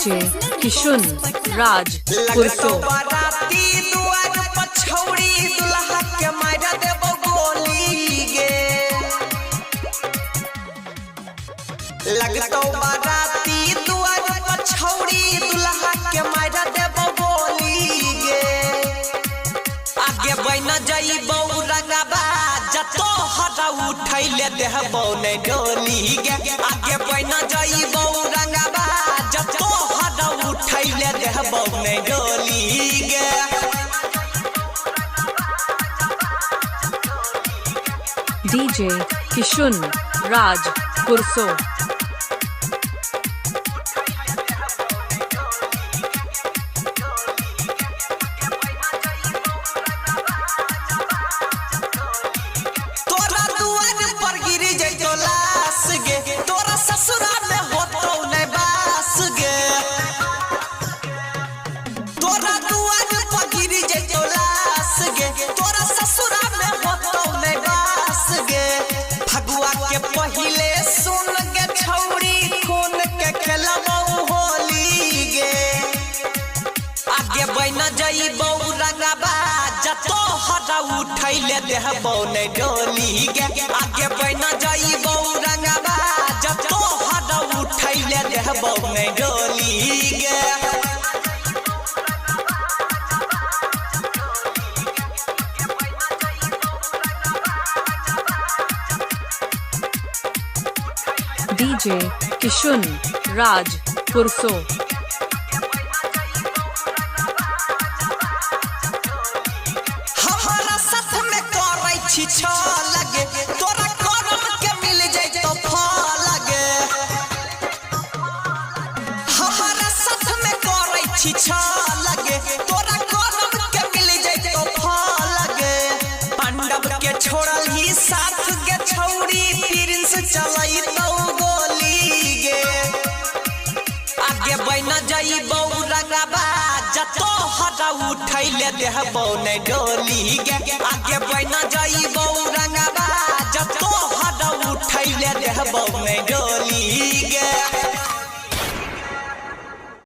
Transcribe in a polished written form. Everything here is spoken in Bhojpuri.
डीजे किशुन राज पुरसो बाराती दुआर पछौड़ी दुल्हा के मारा देबो गोली गे लगतो बाराती दुआर पछौड़ी दुल्हा के मारा देबो गोली गे आगे बन जाइबो रंगबा जतो हटा उठैले देहबो नै डोली गे आगे बन जाइबो रंगबा जतो हटा उठैले देहबो नै डोली गे डीजे किशुन राज पुरसो तोरा दुआर पर गिर जइतो लाश गे तोरा ससुरा में होतो नै बास गे तोरा दुआर पर गिर जइतो लाश गे तोरा ससुरा में होतो नै बास गे फगुआ के पहिले सुन के छौड़ी खून के खेलबौ होली गे आगे बन जाइबौ रंगबा जतो हटा उठैले देहबौ नै डोली गे आगे बन जाइबौ रंगबा जतो हटा उठैले देहबौ नै डोली गे डीजे किशुन राज पुरसो हमारा साथ में करै छी छ लगे तोरा करम के मिल जइतो फल गे हमारा साथ में करै छी छ लगे तोरा करम के मिल जइतो फल गे पांडव के छोड़ल ही साथ के छौड़ी प्रिंस चलैतो गोली गे आगे बन जाइबौ रंगबा जतो हटा उठैले देहबौ नै डोली गे आगे बन जाइबौ रंगबा जतो हटा उठैले देहबौ नै डोली गे।